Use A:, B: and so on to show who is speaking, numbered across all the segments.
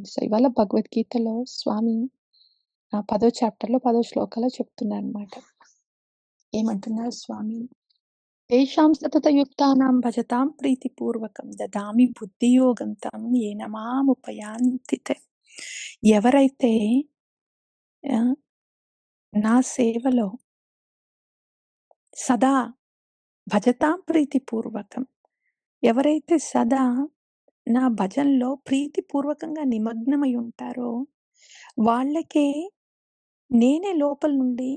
A: So, ఇవాళ భగవద్గీతలో స్వామి 10వ చాప్టర్‌లో 10వ శ్లోకంలో చెప్తున్నారనమాట. ఏమంటున్నారు స్వామి? తేషాం సతతయుక్తానాం భజతాం ప్రీతిపూర్వకం దదామి బుద్ధియోగం తం ఏన మాముపయాంతి తే. ఎవరైతే ఆహ్, నా సేవలో సదా భజతాం ప్రీతిపూర్వకం, ఎవరైతే సదా నా భజనలో ప్రీతిపూర్వకంగా నిమగ్నమై ఉంటారో వాళ్ళకే నేనే లోపల నుండి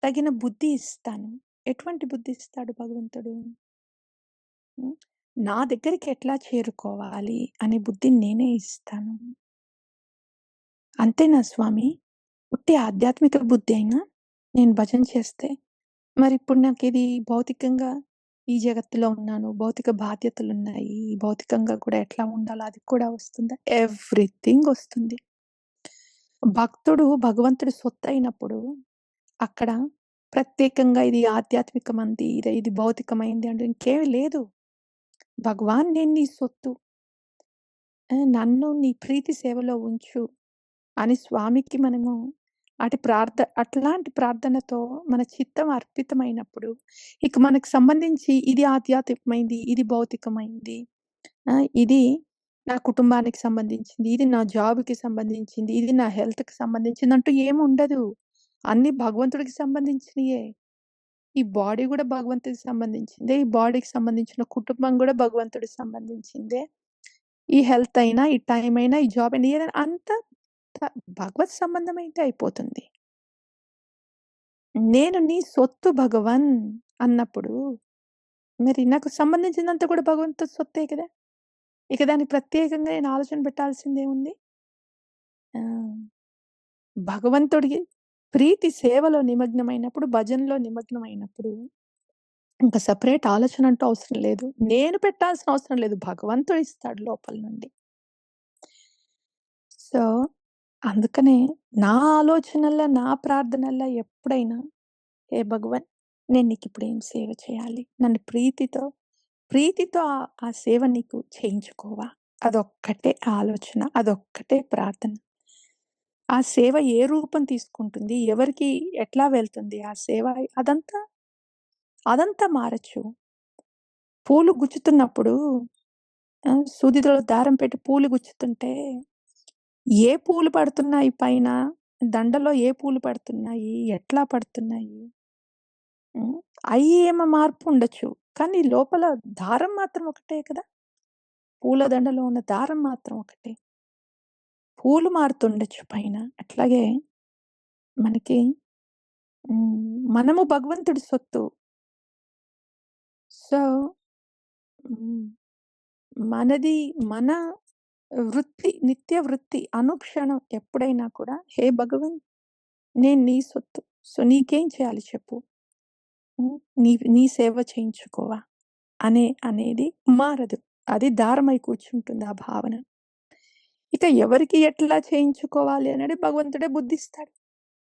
A: తగిన బుద్ధి ఇస్తాను. ఎటువంటి బుద్ధి ఇస్తాడు భగవంతుడు? హ్మ్. నా దగ్గరికి ఎట్లా చేరుకోవాలి అనే బుద్ధిని నేనే ఇస్తాను. అంతేనా స్వామి? ఉట్టి ఆధ్యాత్మిక బుద్ధి అయినా నేను భజన చేస్తే, మరిప్పుడు నాకిది భౌతికంగా ఈ జగత్తులో ఉన్నాను. భౌతిక బాధ్యతలున్నాయి. భౌతికంగా కూడా ఎట్లా ఉండాలో అది కూడా వస్తుందా? ఎవ్రీథింగ్ వస్తుంది. భక్తుడు భగవంతుడి సొత్తయినప్పుడు అక్కడ ప్రత్యేకంగా ఇది ఆధ్యాత్మికమంది, ఇది భౌతికమైంది అంటే ఇంకేమి లేదు. భగవాన్ నేను నీ సొత్తు. నన్ను నీ ప్రీతి సేవలో ఉంచు అని స్వామికి మనము అట్లాంటి ప్రార్థనతో మన చిత్తం అర్పితమైనప్పుడు, ఇక మనకు సంబంధించి ఇది ఆధ్యాత్మికమైంది, ఇది భౌతికమైంది, ఇది నా కుటుంబానికి సంబంధించింది, ఇది నా జాబ్‌కి సంబంధించింది, ఇది నా హెల్త్‌కి సంబంధించిందంటూ ఏముండదు. అన్నీ భగవంతుడికి సంబంధించినయే. ఈ బాడీ గూడా భగవంతుడికి సంబంధించిందే. ఈ బాడీకి సంబంధించిన కుటుంబం గూడా భగవంతుడికి సంబంధించిందే. ఈ హెల్త్ అయినా, ఈ టైం అయినా, ఈ జాబ్ అయినా ఏదైనా అంతా భగవత్ సంబంధమైతే అయిపోతుంది. నేను నీ సొత్తు భగవన్ అన్నప్పుడు, మరి నాకు సంబంధించిందంతా కూడా భగవంతుడి సొత్తే కదా! ఇక దానికి ప్రత్యేకంగా నేను ఆలోచన పెట్టాల్సిందేముంది? ఆ! భగవంతుడికి ప్రీతి సేవలో నిమగ్నమైనప్పుడు, భజనలో నిమగ్నమైనప్పుడు ఇంక సెపరేట్ ఆలోచన అంటూ అవసరం లేదు. నేను పెట్టాల్సిన అవసరం లేదు. భగవంతుడు ఇస్తాడు లోపల నుండి. సో, అందుకనే నా ఆలోచనల్లో, నా ప్రార్థనల్లో ఎప్పుడైనా, హే భగవన్! నేను నీకిప్పుడు ఏం సేవ చేయాలి? నన్ను ప్రీతితో ఆ సేవ నీకు చేయించుకోవా? అదొక్కటే ఆలోచన. అదొక్కటే ప్రార్థన. ఆ సేవ ఏ రూపం తీసుకుంటుంది? ఎవరికి ఎట్లా వెళ్తుంది ఆ సేవ? అదంతా మారచ్చు. పూలు గుచ్చుతున్నప్పుడు సూదిలో దారం పెట్టి పూలు గుచ్చుతుంటే, ఏ పూలు పడుతున్నాయి పైన? దండలో ఏ పూలు పడుతున్నాయి? ఎట్లా పడుతున్నాయి? హ్మ్. అయి ఏమో మార్పు ఉండొచ్చు. కానీ లోపల దారం మాత్రం ఒకటే కదా! పూల దండలో ఉన్న దారం మాత్రం ఒకటే. పూలు మారుతుండొచ్చు పైన. అట్లాగే మనకి మనము భగవంతుడి సొత్తు. సో, హ్మ్. మనది మన నిత్య వృత్తి అనుక్షణం ఎప్పుడైనా కూడా, హే భగవన్! నేను నీ సొత్తు. సో, నీకేం చేయాలి చెప్పు? నీ సేవ చేయించుకోవా? అనేది మారదు. అది దారమై కూర్చుంటుంది ఆ భావన. ఇక ఎవరికి ఎట్లా చేయించుకోవాలి అనేది భగవంతుడే బుద్ధిస్తాడు.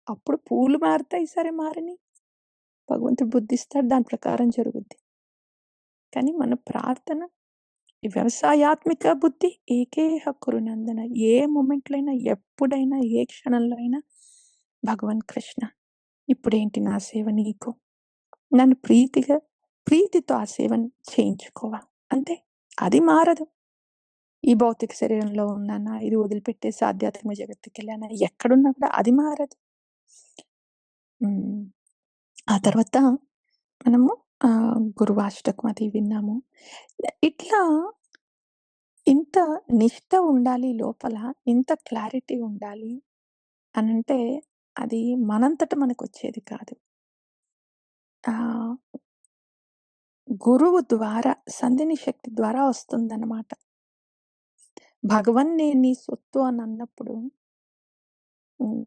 A: అప్పుడు పూలు మారతాయి, సరే మారని. భగవంతుడు బుద్ధిస్తాడు, దాని ప్రకారం జరుగుద్ది. కానీ మన ప్రార్థన ఈ వ్యవసాయాత్మిక బుద్ధి ఏకేహ కురునందన. ఏ మొమెంట్‌లో అయినా, ఎప్పుడైనా, ఏ క్షణంలో అయినా భగవన్ కృష్ణ ఇప్పుడేంటి నా సేవ నీకు. నన్ను ప్రీతితో ఆ సేవను చేయించుకోవా. అంతే. అది మారదు. ఈ భౌతిక శరీరంలో ఉన్నానా, ఇది వదిలిపెట్టేసి ఆధ్యాత్మిక జగత్తుకెళ్ళానా, ఎక్కడున్నా కూడా అది మారదు. హ్మ్. ఆ తర్వాత మనము గురువాష్టకం అది విన్నాము. ఇట్లా ఇంత నిష్ట ఉండాలి లోపల, ఇంత క్లారిటీ ఉండాలి అనంటే అది మనంతట మనకొచ్చేది కాదు. ఆహ్, గురువు ద్వారా, సంధిని శక్తి ద్వారా వస్తుందన్నమాట. భగవన్ నేను నీ సొత్తు అని అన్నప్పుడు హ్మ్.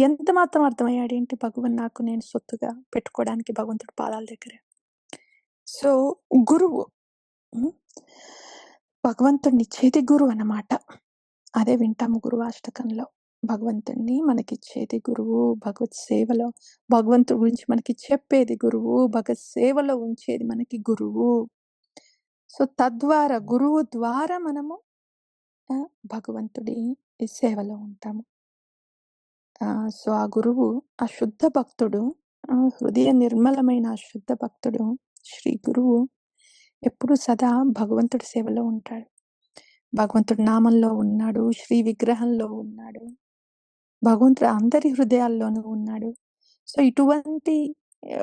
A: ఎంత మాత్రం అర్థమయ్యాడేంటి భగవన్ నాకు నేను సొత్తుగా పెట్టుకోవడానికి భగవంతుడి పాదాల దగ్గర. సో, గురువు. హ్మ్. భగవంతుడినిచ్చేది గురువన్నమాట. అదే వింటాము గురువాష్టకంలో. భగవంతుడిని మనకిచ్చేది గురువు. భగవత్ సేవలో భగవంతుడి గురించి మనకి చెప్పేది గురువు. భగవత్ సేవలో ఉంచేది మనకి గురువు. సో, తద్వారా గురువు ద్వారా మనము భగవంతుడి ఈ సేవలో ఉంటాము. సో, ఆ గురువు ఆ శుద్ధ భక్తుడు, హృదయ నిర్మలమైన ఆ శుద్ధ భక్తుడు, శ్రీ గురువు ఎప్పుడు సదా భగవంతుడి సేవలో ఉంటాడు. భగవంతుడి నామంలో ఉన్నాడు, శ్రీ విగ్రహంలో ఉన్నాడు. భగవంతుడు అందరి హృదయాల్లోనూ ఉన్నాడు. సో, ఇటువంటి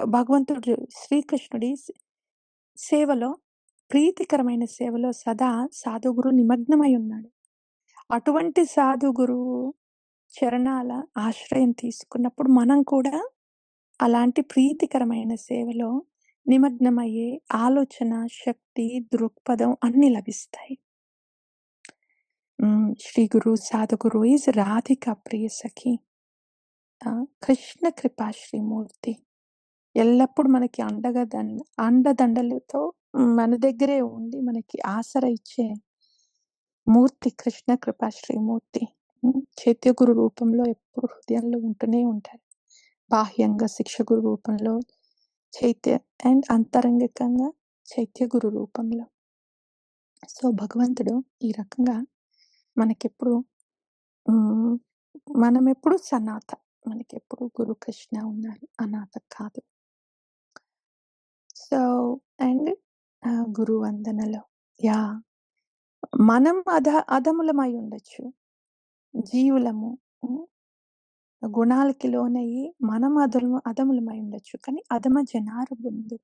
A: భగవంతుడు శ్రీకృష్ణుడి సేవలో, ప్రీతికరమైన సేవలో సదా సాధుగురు నిమగ్నమై ఉన్నాడు. అటువంటి సాధుగురువు చరణాల ఆశ్రయం తీసుకున్నప్పుడు మనం కూడా అలాంటి ప్రీతికరమైన సేవలో నిమగ్నమయ్యే ఆలోచన, శక్తి, దృక్పథం అన్నీ లభిస్తాయి. శ్రీ గురు సాధుగురు ఈజ్ రాధిక ప్రియ సఖి. కృష్ణ కృపా శ్రీమూర్తి. ఎల్లప్పుడు మనకి అండదండలతో మన దగ్గరే ఉండి మనకి ఆసరా ఇచ్చే మూర్తి కృష్ణ కృపా శ్రీమూర్తి. చైత్య గురు రూపంలో ఎప్పుడు హృదయంలో ఉంటూనే ఉంటారు. బాహ్యంగా శిక్షగురు రూపంలో చైత్య అండ్ అంతరంగికంగా చైత్య గురు రూపంలో. సో, భగవంతుడు ఈ రకంగా మనకెప్పుడు మనమెప్పుడు సనాథ. మనకెప్పుడు గురు కృష్ణ ఉన్నారు. అనాథ కాదు. సో, అండ్ గురు వందనలో మనం అధములమై ఉండొచ్చు. జీవులము. గుణాలకి లోనయ్యి మనం అధములమై ఉండొచ్చు. కానీ అధమ జనార బంధు.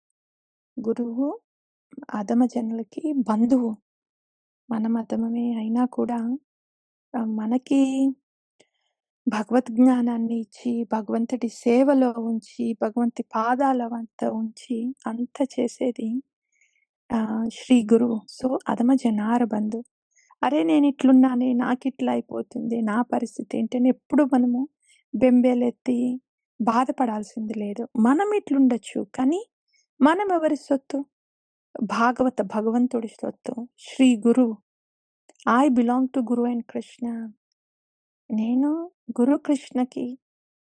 A: గురువు అధమ జనులకి బంధువు. మనం అధమమే అయినా కూడా మనకి భగవద్ జ్ఞానాన్ని ఇచ్చి, భగవంతుడి సేవలో ఉంచి, భగవంతుడి పాదాల వద్ద ఉంచి అంత చేసేది శ్రీ గురువు. సో, అధమ జనార బంధు. అరే! నేనిట్లున్నానే, నాకిట్లా అయిపోతుంది, నా పరిస్థితి ఏంటి అని ఎప్పుడు మనము బెంబేలెత్తి బాధపడాల్సింది లేదు. మనం ఇట్లుండొచ్చు, కానీ మనం ఎవరి సొత్తు? భగవంతుడి సొత్తు. శ్రీ గురువు. I belong to Guru and Krishna. నేను గురు కృష్ణకి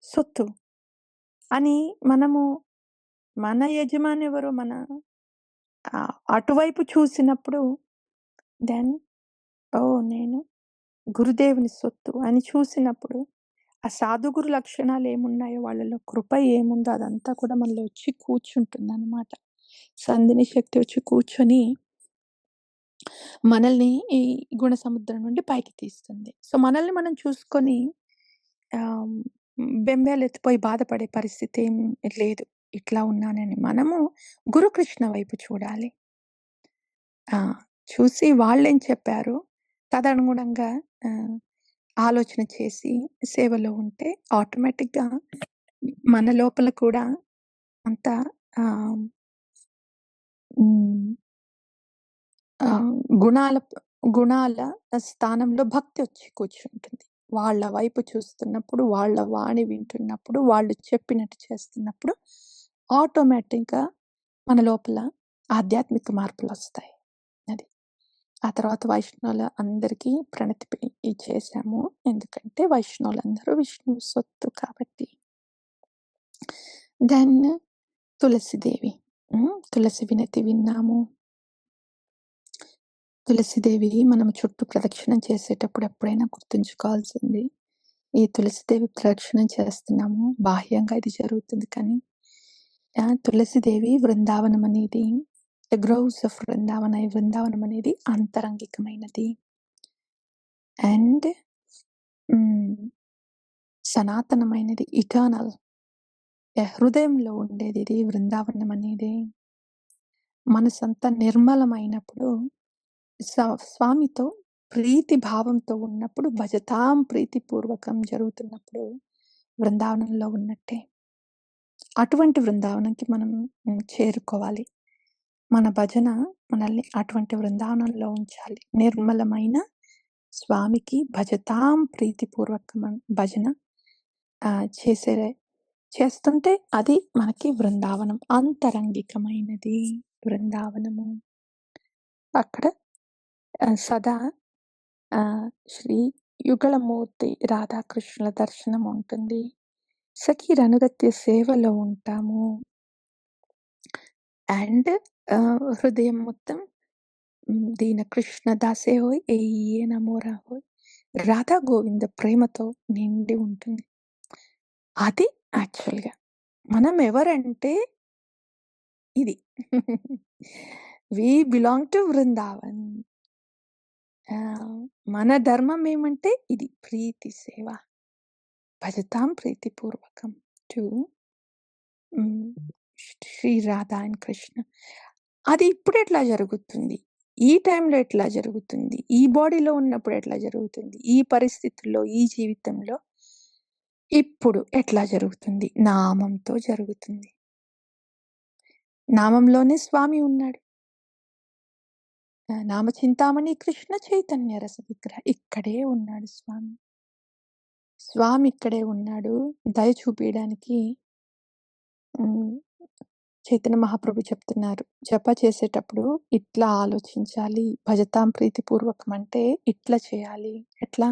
A: సొత్తు అని మనము మన యజమానెవరో మన అటువైపు చూసినప్పుడు దెన్ నేను గురుదేవుని సొత్తు అని చూసినప్పుడు ఆ సాధుగురు లక్షణాలేమున్నాయో, వాళ్ళలో కృప ఏముందో అదంతా కూడా మనలో వచ్చి కూర్చుంటుందనమాట. సంధిని శక్తి వచ్చి కూర్చొని మనల్ని ఈ గుణ సముద్రం నుండి పైకి తీస్తుంది. సో, మనల్ని మనం చూసుకొని బెంబేలెత్తిపోయి బాధపడే పరిస్థితి ఏం లేదు. ఇట్లా ఉన్నానని. మనము గురుకృష్ణ వైపు చూడాలి. చూసి వాళ్ళేం చెప్పారో తదనుగుణంగా ఆలోచన చేసి సేవలో ఉంటే ఆటోమేటిక్‌గా మన లోపల కూడా అంత గుణాల స్థానంలో భక్తి వచ్చి కూర్చుంటుంది. వాళ్ళ వైపు చూస్తున్నప్పుడు, వాళ్ళ వాణి వింటున్నప్పుడు, వాళ్ళు చెప్పినట్టు చేస్తున్నప్పుడు ఆటోమేటిక్‌గా మన లోపల ఆధ్యాత్మిక మార్పులొస్తాయి. అది. ఆ తర్వాత వైష్ణవుల అందరికీ ప్రణతి చేశాము. ఎందుకంటే వైష్ణవులందరూ విష్ణువు సొత్తు కాబట్టి. దెన్ తులసిదేవి. తులసి వినతి విన్నాము. తులసిదేవి మనం చుట్టూ ప్రదక్షిణం చేసేటప్పుడు ఎప్పుడైనా గుర్తుంచుకోవాల్సింది. ఈ తులసిదేవి ప్రదక్షిణం చేస్తున్నాము. బాహ్యంగా ఇది జరుగుతుంది కానీ తులసిదేవి వృందావనం అనేది ద గ్రోవ్స్ ఆఫ్ వృందావనం అనేది అంతరంగికమైనది. And సనాతనమైనది, eternal. హృదయంలో ఉండేది ఇది వృందావనం అనేది. మనసంతా నిర్మలమైనప్పుడు స్వామితో ప్రీతి భావంతో ఉన్నప్పుడు, భజతాం ప్రీతిపూర్వకం జరుగుతున్నప్పుడు వృందావనంలో ఉన్నట్టే. అటువంటి వృందావనంకి మనం చేరుకోవాలి. మన భజన మనల్ని అటువంటి వృందావనంలో ఉంచాలి. నిర్మలమైన స్వామికి భజతాం ప్రీతిపూర్వకం భజన చేస్తుంటే అది మనకి వృందావనం. అంతరంగికమైనది వృందావనము. అక్కడ సదా శ్రీ యుగళమూర్తి రాధాకృష్ణుల దర్శనం ఉంటుంది. సఖీరనుగత్య సేవలో ఉంటాము. అండ్ హృదయం మొత్తం దీన కృష్ణ దాసే హోయ్ ఎయ్యే నమోరా హోయ్. రాధా గోవింద ప్రేమతో నిండి ఉంటుంది. అది యాక్చువల్‌గా. మనం ఎవరంటే ఇది. We belong to Vrindavan. మన ధర్మం ఏమంటే ఇది ప్రీతి సేవ. భజతాం ప్రీతిపూర్వకం టు హ్మ్. శ్రీ రాధా అండ్ కృష్ణ. అది ఇప్పుడెట్లా జరుగుతుంది? ఈ టైంలో ఎట్లా జరుగుతుంది? ఈ బాడీలో ఉన్నప్పుడు ఎట్లా జరుగుతుంది? ఈ పరిస్థితుల్లో, ఈ జీవితంలో ఇప్పుడు ఎట్లా జరుగుతుంది? నామంతో జరుగుతుంది. నామంలోనే స్వామి ఉన్నాడు. నామచింతామణి కృష్ణ చైతన్య రస విగ్రహ. ఇక్కడే ఉన్నాడు స్వామి. స్వామి ఇక్కడే ఉన్నాడు. దయ చూపియడానికి హ్మ్. చైతన్య మహాప్రభు చెప్తున్నారు. జప చేసేటప్పుడు ఇట్లా ఆలోచించాలి. భజతాం ప్రీతిపూర్వకం అంటే ఇట్లా చేయాలి. ఎట్లా?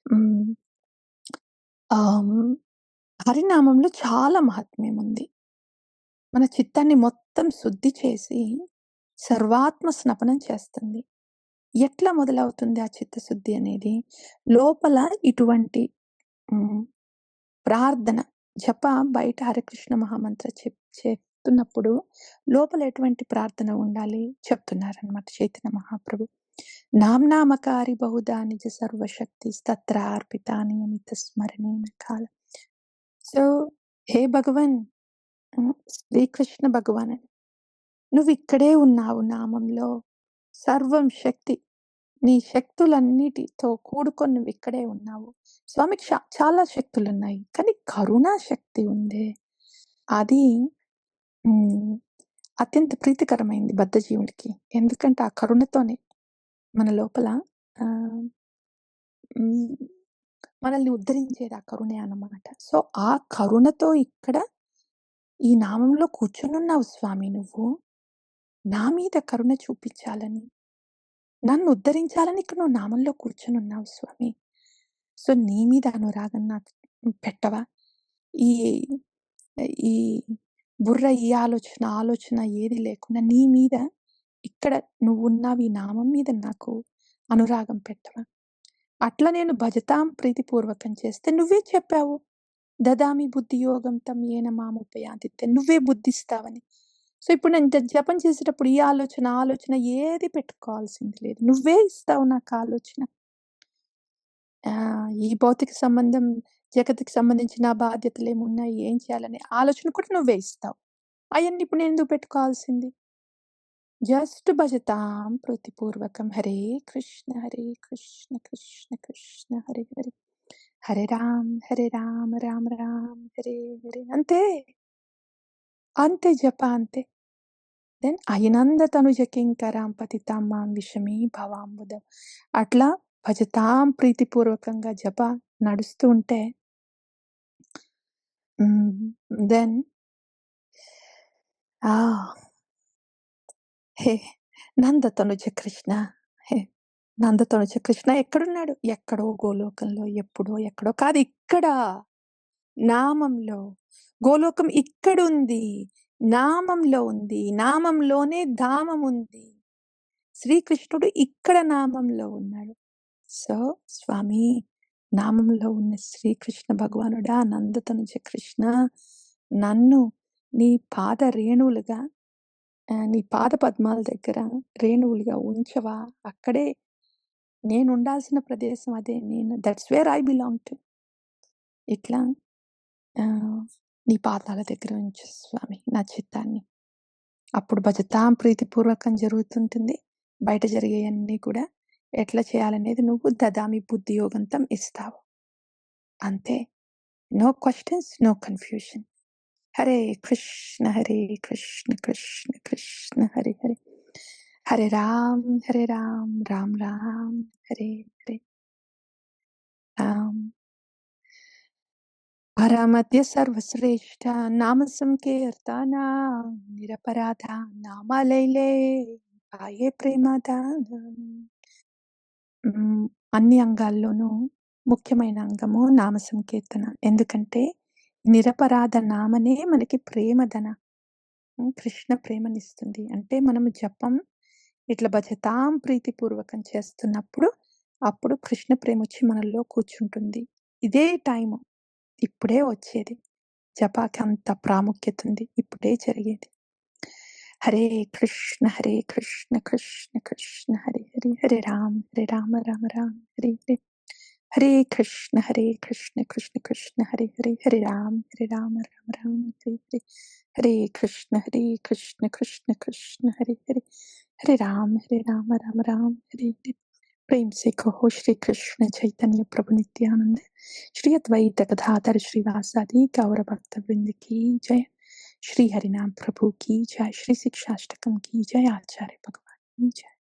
A: హ్మ్. హరినామంలో చాలా మహాత్మ్యం ఉంది. మన చిత్తాన్ని మొత్తం శుద్ధి చేసి సర్వాత్మ స్నపనం చేస్తుంది. ఎట్లా మొదలవుతుంది ఆ చిత్తశుద్ధి అనేది? లోపల ఇటువంటి హ్మ్. ప్రార్థన, జప బయట హరికృష్ణ మహామంత్ర చెప్తున్నప్పుడు లోపల ఎటువంటి ప్రార్థన ఉండాలి చెప్తున్నారనమాట చైతన్య మహాప్రభు. నామ్నామకారి బహుదా నిజ సర్వశక్తి తత్ర అర్పితా నియమిత స్మరణేన కాల. సో, హే భగవన్, శ్రీకృష్ణ భగవాన్, నువ్వు ఇక్కడే ఉన్నావు నామంలో. సర్వం శక్తి, నీ శక్తులన్నిటితో కూడుకొని నువ్వు ఇక్కడే ఉన్నావు. స్వామికి చాలా శక్తులున్నాయి. కానీ కరుణా శక్తి ఉందే, అది హ్మ్, అత్యంత ప్రీతికరమైంది బద్ధజీవుడికి. ఎందుకంటే ఆ కరుణతోనే మన లోపల ఆహ్, హ్మ్, మనల్ని ఉద్ధరించేది ఆ కరుణే అన్నమాట. సో, ఆ కరుణతో ఇక్కడ ఈ నామంలో కూర్చొనున్నావు స్వామి నువ్వు. నా మీద కరుణ చూపించాలని, నన్ను ఉద్ధరించాలని ఇక్కడ నువ్వు నామంలో కూర్చొనున్నావు స్వామి. సో, నీ మీద అనురాగం నాకు పెట్టవా? ఈ ఈ బుర్ర ఈ ఆలోచన, ఆలోచన ఏది లేకుండా నీ మీద ఇక్కడ నువ్వున్నావు ఈ నామం మీద నాకు అనురాగం పెట్టవా? అట్లా నేను భజతాం ప్రీతిపూర్వకం చేస్తే నువ్వే చెప్పావు. దదామి బుద్ధి యోగం తం ఏన మాముపయాంతి, నువ్వే బుద్ధిస్తావని. సో, ఇప్పుడు నేను జపం చేసేటప్పుడు ఈ ఆలోచన, ఆలోచన ఏది పెట్టుకోవాల్సింది లేదు. నువ్వే ఇస్తావు నాకు ఆలోచన. ఈ భౌతిక సంబంధం, జగత్తుకి సంబంధించిన బాధ్యతలేమున్నాయి, ఏం చేయాలనే ఆలోచన కూడా నువ్వే ఇస్తావు. అయన్నీ ఇప్పుడు నేనెందుకు పెట్టుకోవాల్సింది? జస్ట్ భజతాం ప్రీతిపూర్వకం. హరే కృష్ణ, కృష్ణ కృష్ణ హరే హరే. హరే రామ, రామ రామ హరే హరే. అంతే. అంతే జప అంతే. దెన్ అయనంద తనుజ కింకరాం పతితాం మాం విషమీ భవాంబుధం. అట్లా భజతాం ప్రీతిపూర్వకంగా జప నడుస్తూ ఉంటే దెన్ హే నందతనుజ కృష్ణ, హే నందతనుజ కృష్ణ ఎక్కడున్నాడు? ఎక్కడో గోలోకంలో, ఎప్పుడో ఎక్కడో కాదు, ఇక్కడ నామంలో. గోలోకం ఇక్కడుంది. నామంలో ఉంది. నామంలోనే ధామం ఉంది. శ్రీకృష్ణుడు ఇక్కడ నామంలో ఉన్నాడు. సో, స్వామి, నామంలో ఉన్న శ్రీకృష్ణ భగవానుడా, నందతనుజ కృష్ణ, నన్ను నీ పాద రేణువులుగా, నీ పాద పద్మాల దగ్గర రేణువులుగా ఉంచవా? అక్కడే నేనుండాల్సిన ప్రదేశం అదే. That's where I belong to. ఇట్లా నీ పాదాల దగ్గర ఉంచు స్వామి నా చిత్తాన్ని. అప్పుడు భజతాం ప్రీతిపూర్వకం జరుగుతుంటుంది. బయట జరిగేయన్నీ కూడా ఎట్లా చేయాలనేది నువ్వు దదామి బుద్ధి యోగంతం ఇస్తావు. అంతే. No questions, no confusion. Hare Krishna, Krishna Krishna Hare Hare. Hare Ram, Ram Ram Hare Hare. Ram పరమద్య సర్వశ్రేష్ఠ నామ సంకీర్తనాం నిరపరాధ నామాలైలే పాయే ప్రేమదానం. అన్ని అంగాల్లోనూ ముఖ్యమైన అంగము నామ సంకీర్తన. ఎందుకంటే నిరపరాధ నామనే మనకి ప్రేమధన. కృష్ణ ప్రేమనిస్తుంది. అంటే మనము జపం ఇట్లా భజతాం ప్రీతిపూర్వకం చేస్తున్నప్పుడు, అప్పుడు కృష్ణ ప్రేమొచ్చి మనలో కూర్చుంటుంది. ఇదే టైము. ఇప్పుడే వచ్చేది. జపాకి అంత ప్రాముఖ్యతుంది. ఇప్పుడే జరిగేది. హరే కృష్ణ కృష్ణ కృష్ణ హరే హరే, హరే రామ రామ రామ హరే హరే. హరే కృష్ణ కృష్ణ కృష్ణ హరే హరే, హరే రామ రామ రామ హరే హరే. హరే కృష్ణ కృష్ణ కృష్ణ హరే హరే, హరే రామ రామ రామ హరే హరే. प्रेम से कहो श्री कृष्ण चैतन्य प्रभु नित्यानंद, श्री अद्वैत गदाधर श्रीवासादि गौर भक्त वृंद की जय। श्री हरिनाम प्रभु की जय। श्री शिक्षाष्टकम की जय। आचार्य भगवान की जय।